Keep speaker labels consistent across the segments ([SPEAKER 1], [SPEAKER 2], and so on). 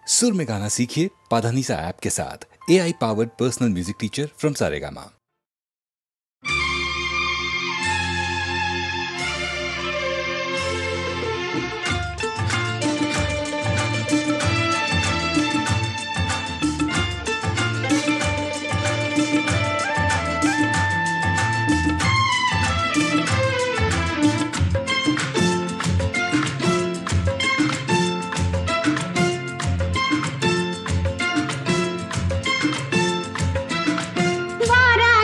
[SPEAKER 1] सुर में गाना सीखिए पाधानीसा ऐप के साथ। AI powered personal music teacher from Saregama.
[SPEAKER 2] वारा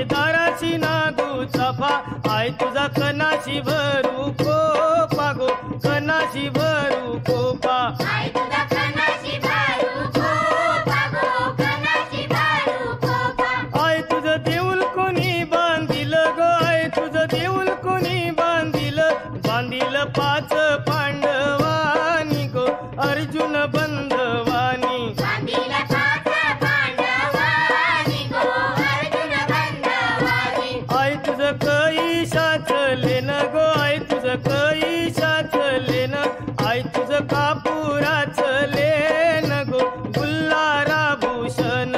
[SPEAKER 2] तुझे दाराची नागू चाफा आई तुझा कनाची भरू कोपा गो कनाची भरू कोपा
[SPEAKER 3] आई तुझा कनाची भरू कोपा गो कनाची भरू कोपा
[SPEAKER 2] आई तुझं देऊळ कोणी बांधिल ग आई तुझं देऊळ कोणी बांधिल बांधिल पाच पांडवानी गो अर्जुन बंधवानी
[SPEAKER 3] बांधिल पाच पांडवानी गो अर्जुन बंधवानी
[SPEAKER 2] आई तुझं कैशाच लेन गो आई तुझं कैशाच लेन आई तुझं कापुराच लेन गो गुल्हारा भूषण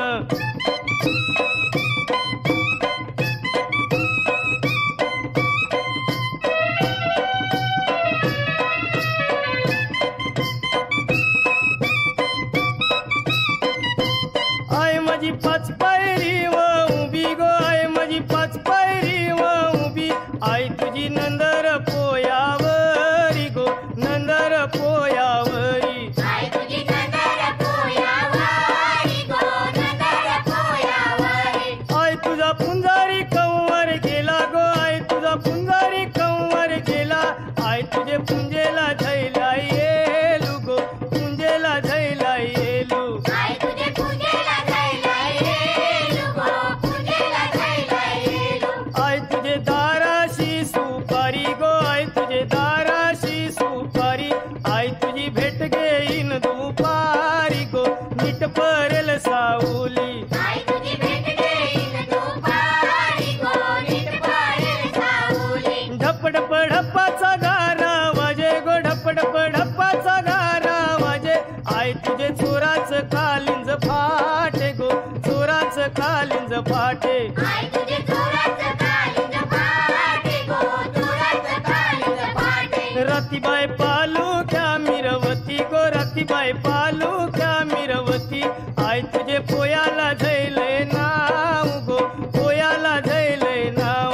[SPEAKER 2] आई माझी पाच पायरी व उभी गो आई माझी पाच पायरी व उभी आई तुझी नंदर पोयावरी गो नंदर पोयावरी
[SPEAKER 3] आई तुझी नंदर पोयावरी गो नंदर पोयावरी
[SPEAKER 2] आई तुझा पुंजारी कंवर गेला गो आई तुझा पुंजारी कंवर गेला आई तुझे पुंजेला झैला येलू गो पुंजेला झैला येलू
[SPEAKER 3] आई तुझे पूजेला जायला येलू गो पूजेला जायला येलू
[SPEAKER 2] आई तुझे दाराशी सुपारी गो आई तुझे दाराशी सुपारी आई तुझी भेट घेईन दुपारी गो नीट परेल सावली
[SPEAKER 3] आई तुझी भेट घेईन दुपारी गो नीट पडेल सावली
[SPEAKER 2] ढपढप ढप्पाचा गारा वाजे गो ढपढप ढप्पाचा गारा वाजे आई तुझे चोराच कालिंज फाटे गो चोराच कालिंज फाटे
[SPEAKER 3] आई तुझे चोराचं कालिंज फाटे गो चोराचं कालिंज फाटे
[SPEAKER 2] रतीबाई पालुक्या मिरवती गो रतीबाई पालुक्या मिरवती आई तुझे पोयाला झैले नाव गो पोयाला झैले नाव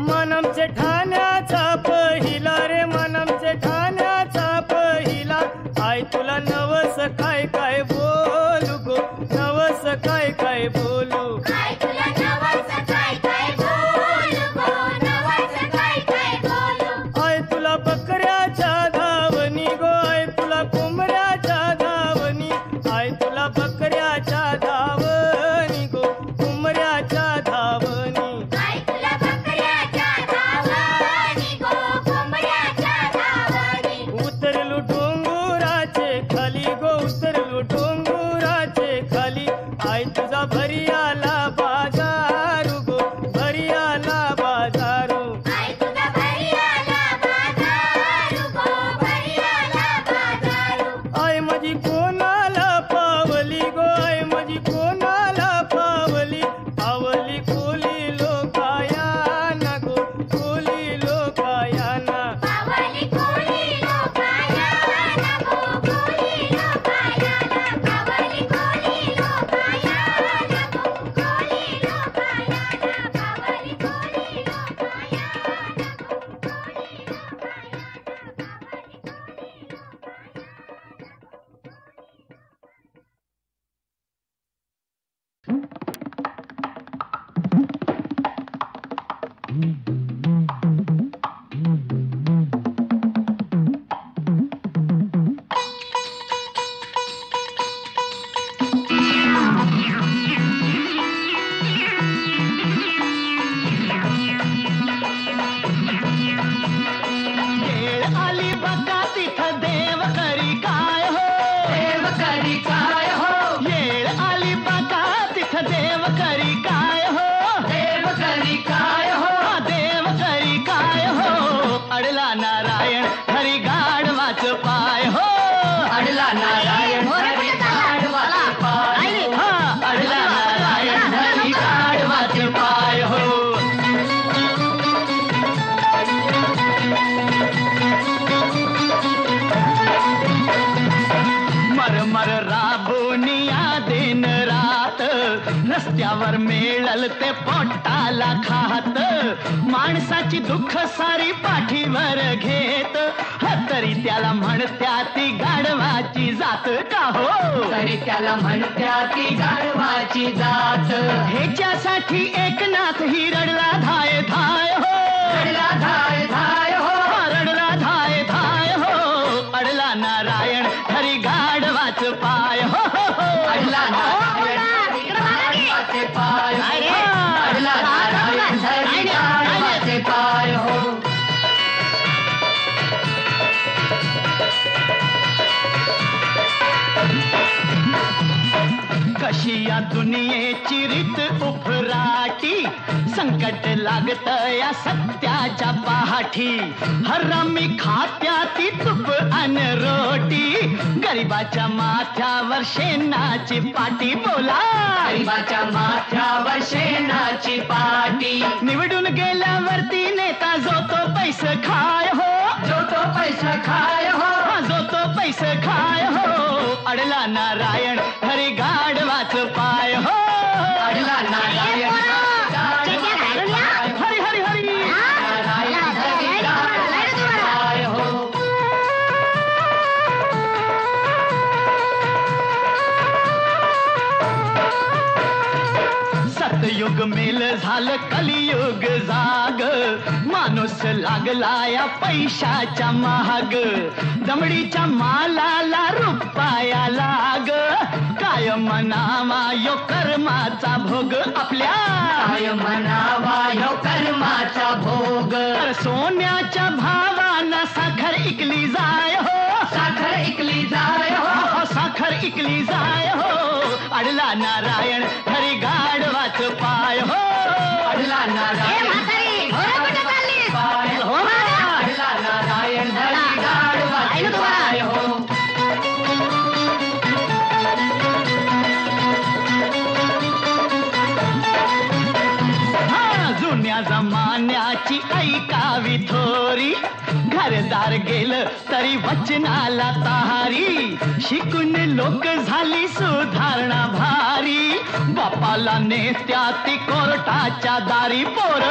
[SPEAKER 2] मनमचे ठाण्याचा पहिला रे मनमचे ठाण्याचा पहिला आई तुला नवस काय काय बोलू गो नवस काय काय बोलू
[SPEAKER 3] आई तुला नवस काय काय बोलू गो नवस काय काय बोलू
[SPEAKER 2] आई तुला बकऱ्याच्या धावणी गो आई तुला कोंबड्याच्या धावणी आई तुला बकऱ्याच्या धावणी गो कोंबड्याच्या धावणी
[SPEAKER 3] आई तुला बकऱ्याच्या धावणी गो कोंबड्याच्या धावणी
[SPEAKER 2] उतरलू डोंगराचे खाली गो उतरलू डोंगराचे खाली आई तुझा भरी आला बाजारू गो भरी आला बाजारू
[SPEAKER 3] आई तुझा भरी आला बाजारू गो भरी आला बाजारू
[SPEAKER 2] आई माझी कोणाला पावली गो आई माझी कोणाला पावली पावली कोली लोकायाना गो कोली लोकायाना
[SPEAKER 3] पावली कोली लोकायाना गो कोली लोकायाना पावली कोली लोकायाना गो कोली लोकायाना पावली कोली लोकायाना गो कोली
[SPEAKER 4] येळ आली बघा तिथं देव करी काय हो देव करी काय हो येळ आली बघा तिथं देव करी काय हो देव करी काय हो देव रस्त्यावर मिळल ते पोटाला खात, माणसाची दुःख सारी पाठीवर घेत, तरी त्याला म्हणत्या ती गाढवाची जात का हो?
[SPEAKER 5] तरी त्याला म्हणत्या ती गाढवाची जात.
[SPEAKER 4] ह्याच्यासाठी एकनाथ ही रडला धाय धाय हो,
[SPEAKER 5] रडला धाय धाय हो,
[SPEAKER 4] रडला धाय धाय हो, अडला नारायण हरी गाढवाच पाय हो,
[SPEAKER 5] अडला नारायण हरी गाढवाचे पाय हो, अडला नारायण हरी गाढवाचे पाय हो.
[SPEAKER 4] कशी या दुनियेची रीत उफराटी, संकट लागत या सत्याच्या पाठी, हरामी खात्या ती तूप अन रोटी, गरिबाच्या माथ्यावर शेणाची पाटी. बोला
[SPEAKER 5] गरिबाच्या माथ्यावर शेणाची पाटी.
[SPEAKER 4] निवडून गेल्यावरती नेता जो तो पैसे खाय हो,
[SPEAKER 5] जो तो पैसा खाय हो,
[SPEAKER 4] जो तो पैसे खाय हो, अडला नारायण हरी गाढवाच पाय हो,
[SPEAKER 5] अडला नारायण
[SPEAKER 4] हरी हरी हरी.
[SPEAKER 5] नारायण हरी गाढवाचे पाय हो.
[SPEAKER 4] सतयुग मेल झालं कलियुग जाग, माणूस लागला या पैशाच्या महाग, दमडीच्या मालाला रुपया लाग, काय म्हणावा यो कर्माचा भोग आपल्या,
[SPEAKER 5] काय म्हणावा यो कर्माचा भोग.
[SPEAKER 4] तर सोन्याच्या भावानं साखर इकली जाय हो,
[SPEAKER 5] साखर इकली जाय हो,
[SPEAKER 4] साखर इकली जाय हो, अडला नारायण हरी गाढवाच पाय हो,
[SPEAKER 5] अडला नारायण पाय हो, अडला नारायण हरी गाढवाचे पाय हो.
[SPEAKER 4] जुन्या जमान्याची ऐकावी थोरी, घरदार गेलं तरी वचनाला तारी, शिकून लोक झाली सुधारणा भारी, बापाला नेत्या ती कोर्टाच्या दारी. पोर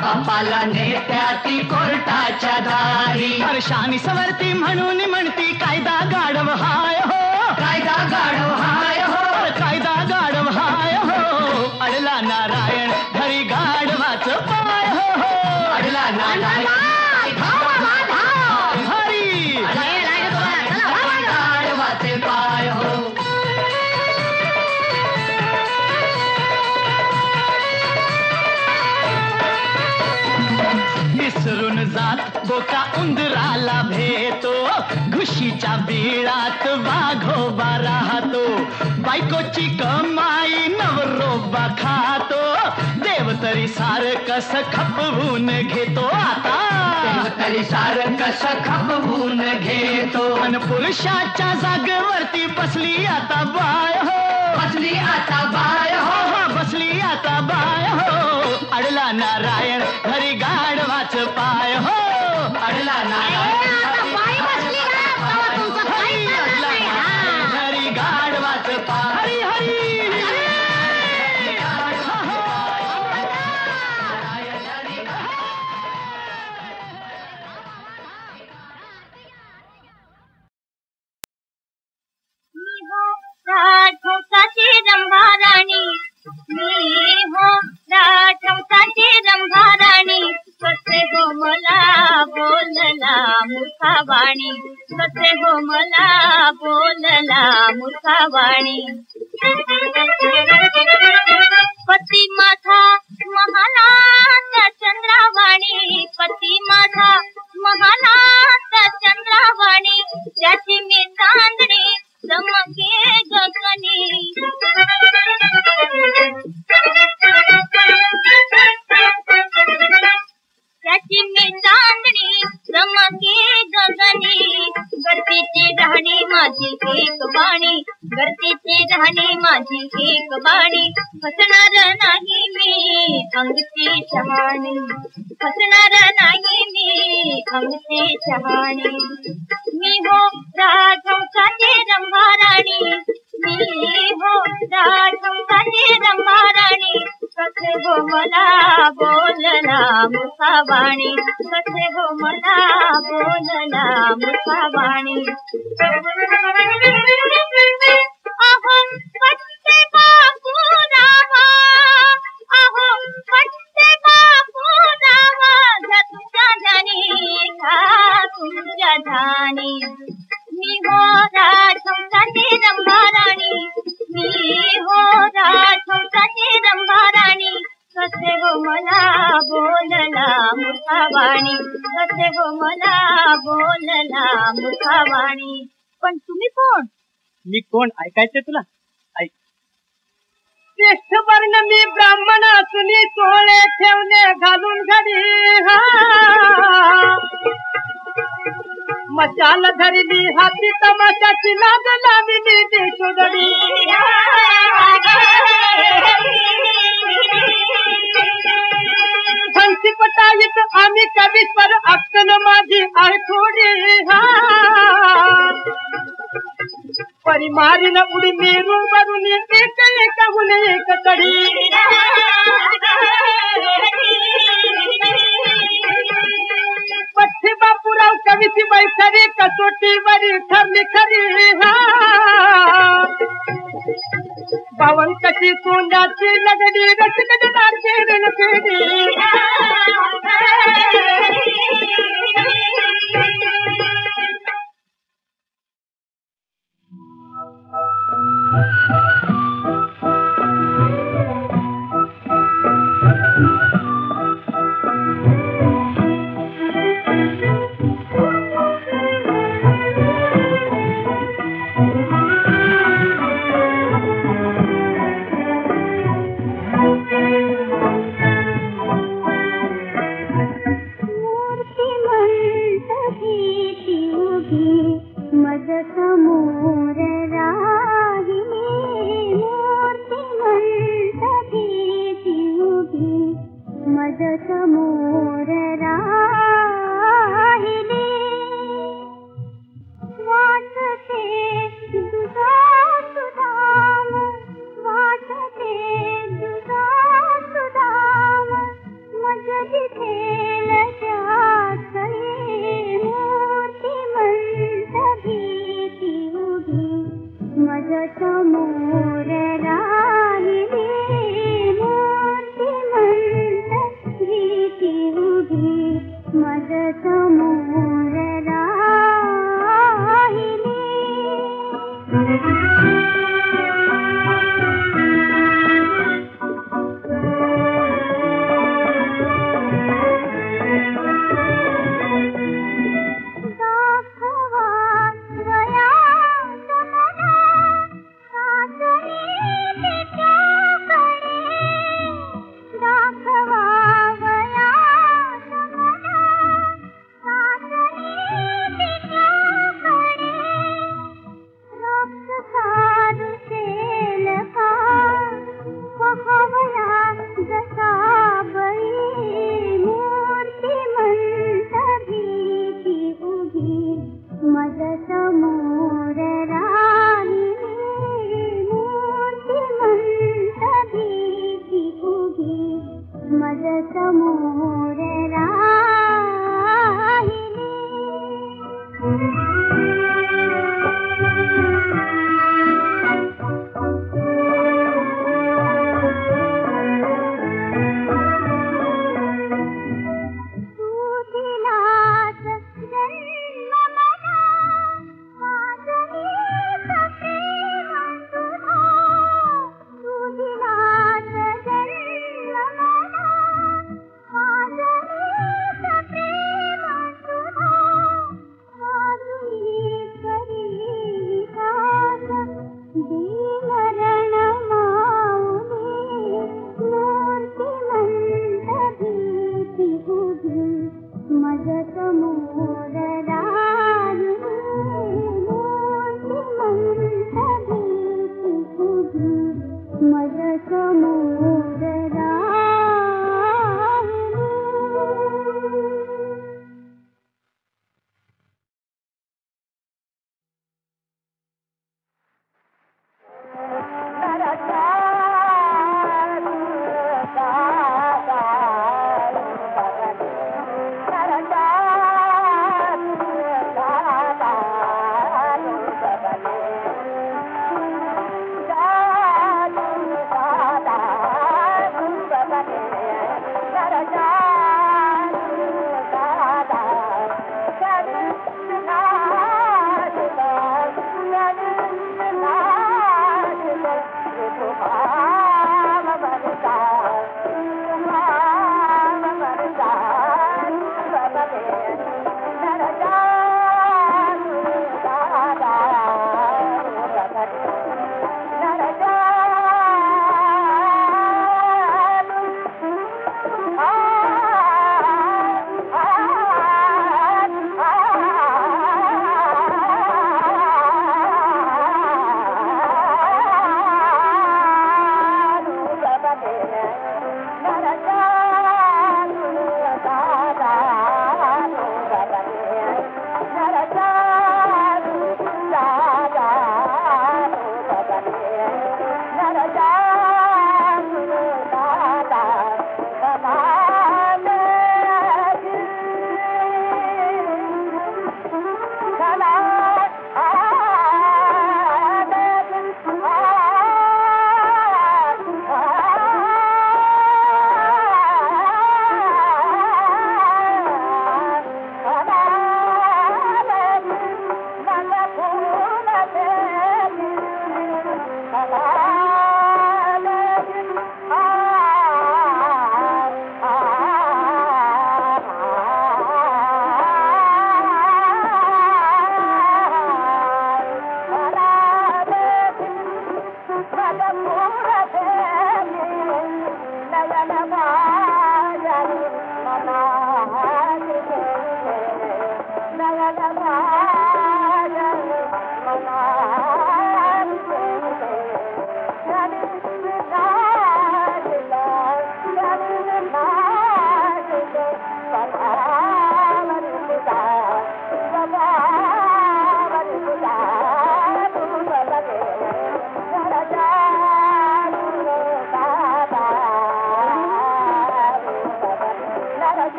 [SPEAKER 5] बापाला नेत्या ती कोर्टाच्या दारी.
[SPEAKER 4] हर्षानी सवरती म्हणून म्हणती कायदा गाढव हाय हो,
[SPEAKER 5] कायदा गाढव हाय हो,
[SPEAKER 4] कायदा गाढव हाय हो, अडला नारायण हरी गाढवाच पाय हो,
[SPEAKER 5] अडला नारायण
[SPEAKER 4] हरी
[SPEAKER 5] गाढवाचे पाय हो.
[SPEAKER 4] विसरून जात बोका उंदराला भेटो, घुशीच्या बिळात वाघोबा राहतो, बायकोची कमाई नवरोबा खातो, देव तरी सार कस खपवून घेतो. आता
[SPEAKER 5] तरी सार कस खपवून घेतो.
[SPEAKER 4] पण पुरुषाच्या जागेवरती बसली आता बाय हो,
[SPEAKER 5] बसली आता बाय हो,
[SPEAKER 4] बसली आता बाय हो, अडला नारायण हरी गाढवाच पाय हो,
[SPEAKER 5] अडला नारायण
[SPEAKER 4] हरी गाढवाच पाय. हरी
[SPEAKER 3] राजहंसाची रंभाराणी, मी हो राजहंसाची रंभाराणी, कसे हो मला बोलला मुखावाणी, कसे हो मला बोलला मुखावाणी. पती माझा महालात चंद्रावाणी, पती माझा महालात चंद्रावाणी, त्याची मी चांदणी चमके गगनी. त्याची मी चांदणी चमके गगनी, गर्दीची राहणी माझी एक बाणी, गर्दीची राहणी माझी एक बाणी, फसणार नाही मी अंगची शहाणी, फसणार नाही मी अंगची शहाणी. मी हो राजहंसाची रंभाराणी, मी हो राजहंसाची रंभाराणी. हो मला बोलला मुखावाणी, कसे हो मला बोलला मुखावाणी. अहो पट्टे बापू रावा, अहो पट्टे बापू रावा, घ्या तुमच्या ध्यानी, घ्या तुमच्या ध्यानी. मी हो राजहंसाची रंभाराणी, मी हो राजहंसाची रंभाराणी. कसे हो मला बोलला मुखावाणी, कसे हो मला बोलला मुखावाणी. पण तुम्ही कोण?
[SPEAKER 2] मी कोण ऐकायचं तुला? ऐक. श्रेष्ठ वर्ण मी ब्राह्मण असून चोळे ठेवले घालून घरी, मशाल धरली हाती तमाशाची लाग लावली देशोधडी. हंसी पटाईत आम्ही कवीश्वर अक्कल माझी आहे थोडी, परिमारी न उडी मेरू वरून एक एकहून एक तडी. पठ्ठे बापूराव कवीची बैठरी कसोटीवरी ठरली खरी, बावन कशी सोंडाची लगडी रचगडणार केरन पेढी.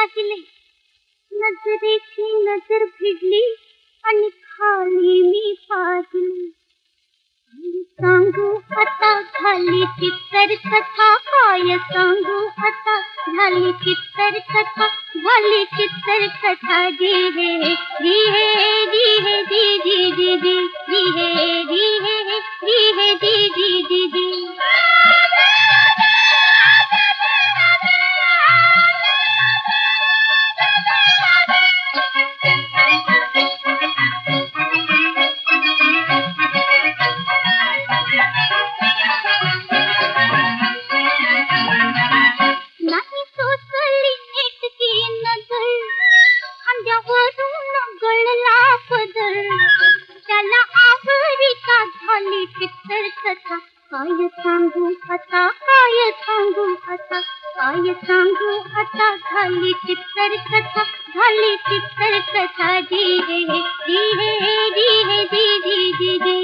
[SPEAKER 3] पाहिले, नजरेची नजर भिडली आणि खाली मी पाहिले. सांगू आता झाली चित्तर कथा, काय सांगू आता झाली चित्तर कथा, झाली चित्तर कथा. जी हे जी हे जी हे जी जी जी जी जी हे जी हे जी हे जी जी जी जी. नाही सोसली नेटकी नजर, खांद्यावरून गळला पदर, त्याला आवडी का झाली चित्तर कथा. काय सांगू आता, काय सांगू आता, काय सांगू आता झाली चित्तर कथा, झाली चित्तर कथा. जी हे जी हे जी हे जी जी जी जी.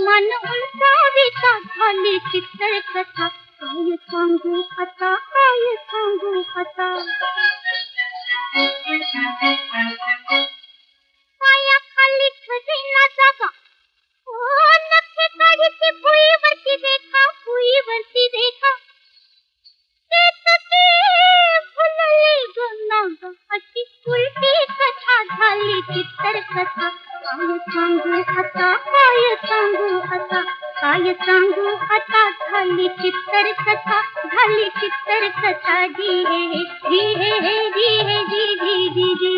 [SPEAKER 3] मन उंचावी का झाली चित्तर कथा. काय सांगू आता, काय सांगू आता. पायाखाली खजिना जागा, नखे काढीची भुईवरती देखा, भुईवरती देखा. फुलली गंगा अशी उलटी कथा झाली चित्तर कथा. काय सांगू आता, काय सांगू आता, काय सांगू आता झाली चित्तर कथा, झाली चित्तर कथा. जी हे जी हे जी हे जी जी जी जी.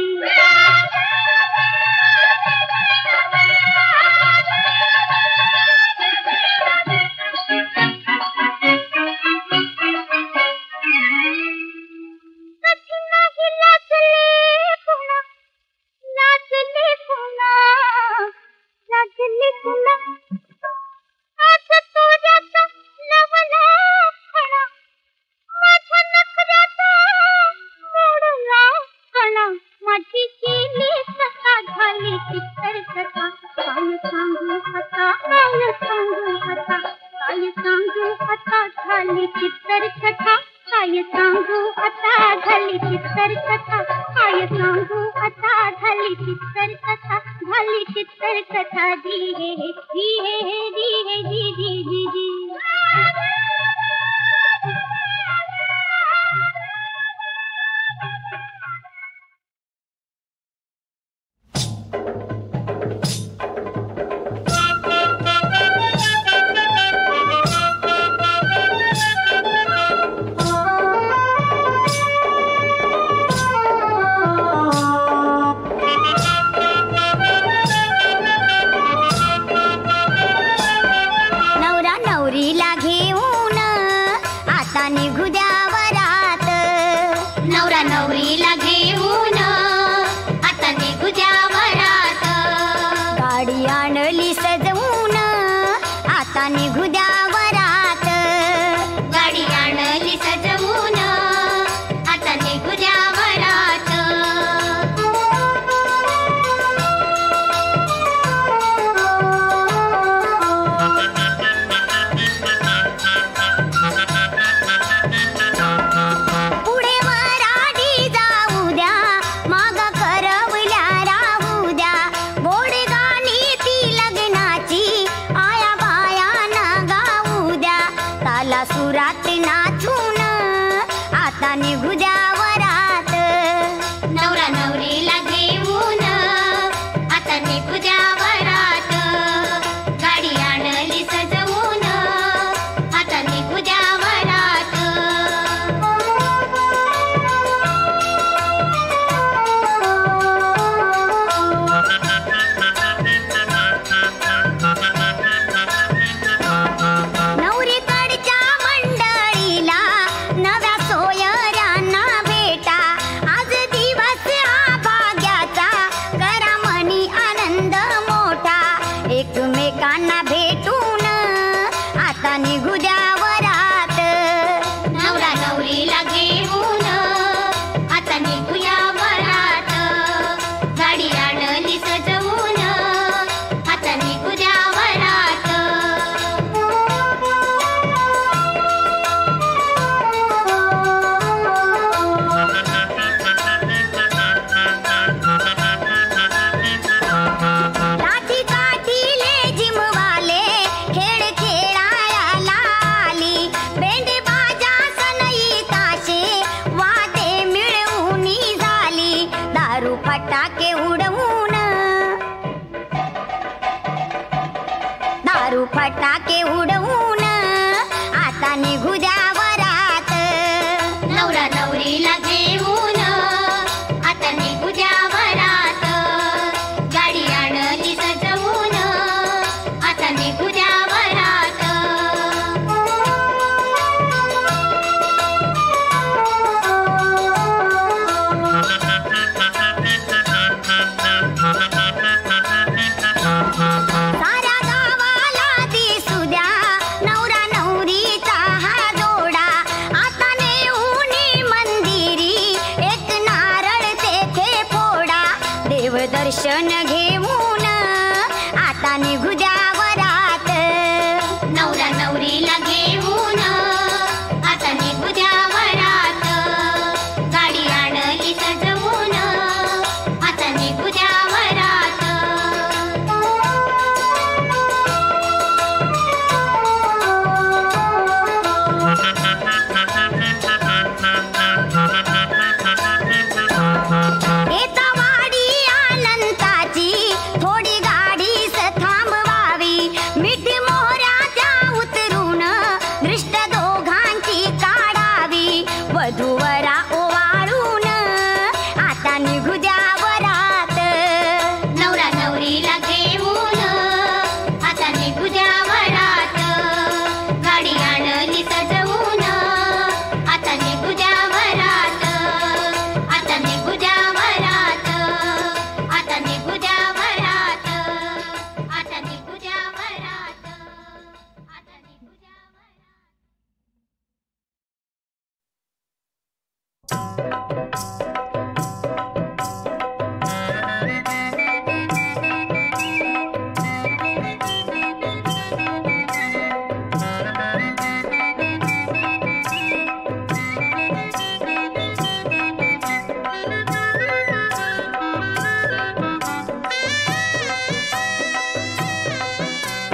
[SPEAKER 6] मोठा
[SPEAKER 3] नवरा नवरीला घेऊन आता निघू द्या वरात, गाडी आणली सजवून आता निघू द्या वरात. साऱ्या गावाला दिसू द्या नवरा नवरीचा हा जोडा, आता नेऊनी मंदिरी एक नारळ तेथे फोडा. देवदर्शन घेऊन आता निघू द्या वरात, नवरा नवरीला घेऊन आता निघू द्या वरात, गाडी आणली सजवून आता निघू द्या वरात. येता वाडी अनंताची थोडी गाडीस थांबवावी, मिठी मोहऱ्याच्या उतरून दृष्ट दोघांची काढावी. वधूवरा ओवाळून आता निघू द्या वरात, नवरा नवरीला घेऊन आता निघू द्या वरात, गाडी आणली सजवून आता निघू द्या वरात, आता निघू द्या वरात, आता निघू द्या वरात, आता निघू द्या वरात, आता निघू द्या वरात.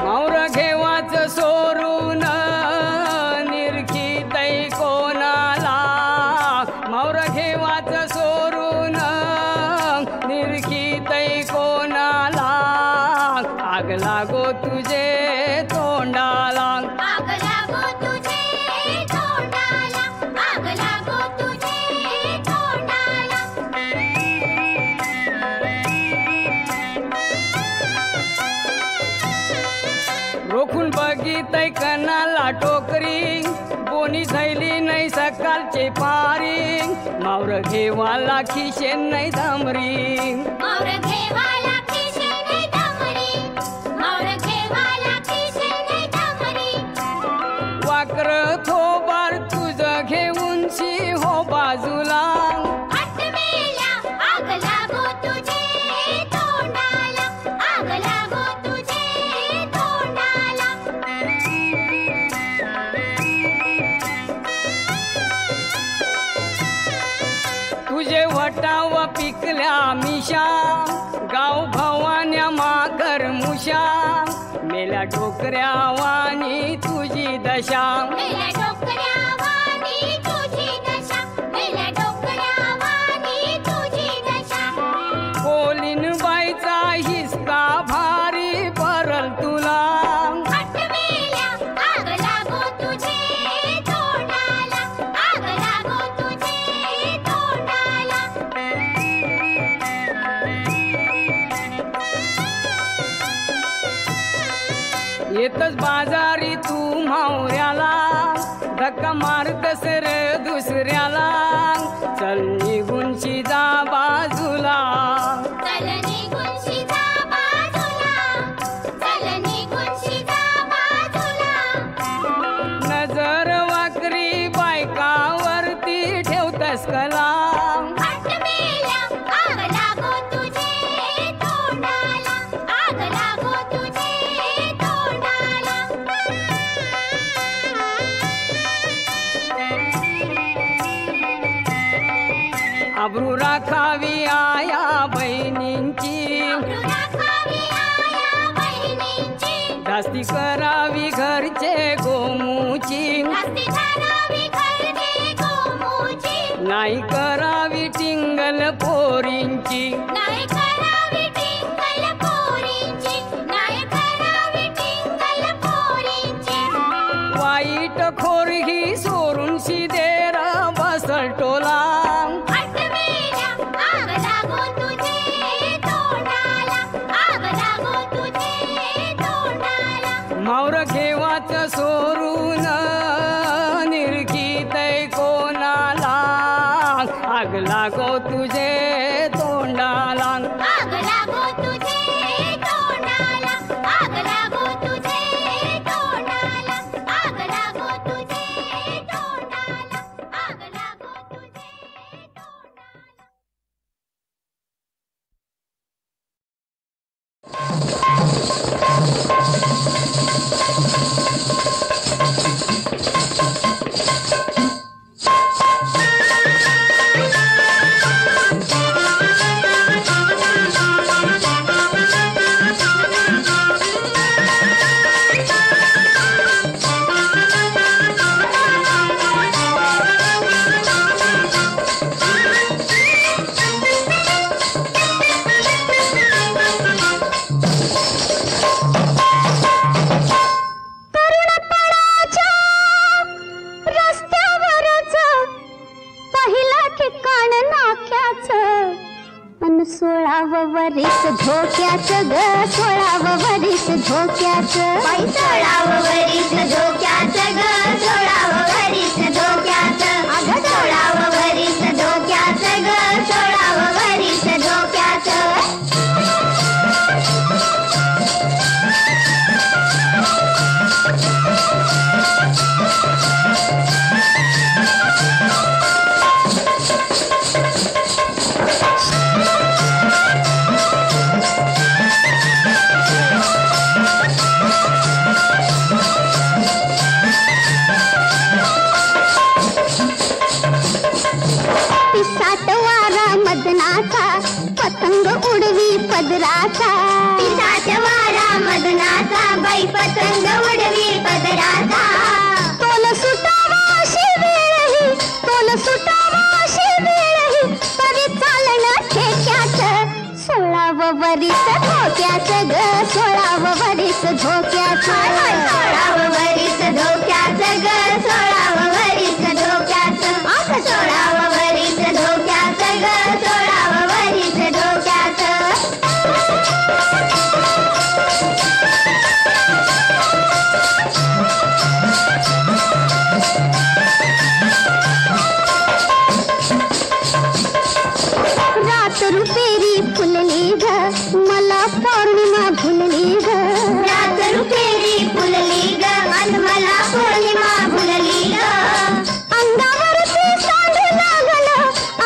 [SPEAKER 2] मावर घेवाच सोरून निरखितै कोणाला, मावर घेवाच सोरून निरखितै कोणाला, आग लागो तुझे तोंडाला.
[SPEAKER 3] आग लागो तुझे तोंडाला, आग लागो तुझे तोंडाला.
[SPEAKER 2] रोखून बघितय कणाला टोकरी, कोणी थैली नाही सकाळचे पारी, मावर घेवाला खिशे नाही धामरी.
[SPEAKER 3] मावर घेवाला खिशे नाही धामरी, मावर घेवाला खिशे नाही धामरी.
[SPEAKER 2] वाकर थोबार तुझं घेऊनशी हो बाजूला,
[SPEAKER 3] हट मेल्या आग लागो तुझे तोंडाला, आग लागो तुझे तोंडाला.
[SPEAKER 2] तुझे वटाव पिकल्या मिशा, गाव भवान्या माकर मुशा, मेल्या डोकऱ्या वाणी तुझी दशा.
[SPEAKER 3] मेल्या डोकऱ्या वाणी तुझी दशा, मेल्या डोकऱ्या वाणी तुझी दशा.
[SPEAKER 2] कोलीन बाईचा हिसका भारी परल तुला,
[SPEAKER 3] हट मेल्या आग लागो तुझे तोंडाला, आग लागो तुझे तोंडाला.
[SPEAKER 2] येतच बाजारी तू मावऱ्याला, धक्का मारतस रे दुसऱ्याला, चल निघून शिजा बाजूला.
[SPEAKER 3] चल निघून शिजा बाजूला, चल निघून शिजा बाजूला.
[SPEAKER 2] नजर वाकरी बायकावरती ठेवतस कला,
[SPEAKER 3] हट मेल्या आग लागो तुझे तोंडाला, आग लागो तुझे तोंडाला.
[SPEAKER 2] आबरू राखावी आया बहिणींची,
[SPEAKER 3] आबरू राखावी आया बहिणींची,
[SPEAKER 2] जास्ती करावी घरचे गोमूची,
[SPEAKER 3] जास्ती करावी घरचे गोमूची,
[SPEAKER 2] नाही करावी टिंगल पोरींची.
[SPEAKER 3] नाही करावी टिंगल पोरींची, नाही करावी टिंगल पोरींची.
[SPEAKER 2] वाईट खोर ही सोडून शिदेर बस लागो तुझे तोंडाला
[SPEAKER 3] आग लागो तुझे तोंडाला आग लागो तुझे तोंडाला आग लागो तुझे तोंडाला आग लागो तुझे तोंडाला वरीस धोक्याचं ग 16 वरीस धोक्याचं बाई 16 वरीस धोक्याचं ग 16 वरीस धोक्याचं अगं 16 वरीस धोक्याचं ग 16 वरीस धोक्याचं पतंग उडवी पदराचा पिसाचवारा मदनाचा बाई पतंग उडवी पदराचा तोल सुटावाशी वेळही तोल सुटावाशी वेळही तरी चालणं ठेक्याचं 16 वरीस धोक्याचं ग 16 वरीस धोक्याचं 16 वरीस धोक्याचं ग 16 वरीस धोक्याचं 16 वरीस धोक्याचं ग 16 वरीस धोक्याचं रात रुपेरी फुलली ग मला पौर्णिमा भुलली ग रात रुपेरी फुलली ग मला पौर्णिमा भुलली ग अंगावरती सांड लागलं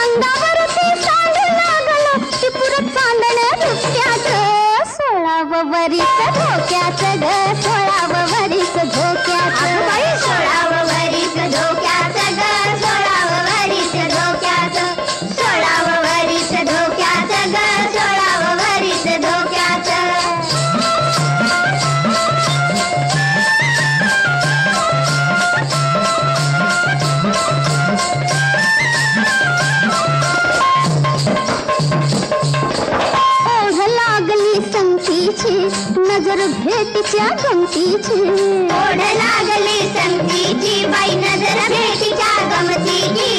[SPEAKER 3] अंगावरती सांड लागलं टिपुर चांदण रुपयाचं 16 वरीस धोक्याचं ग 16 वरीस धोक्याचं बाई 16 वरीस धोक्याचं ग 16 वरीस धोक्याचं 16 वरीस धोक्याचं ग 16 वरीस धोक्याचं नजर भेटीच्या गमतीची ओढ लागली संगतीची बाई नजर भेटीच्या गमतीची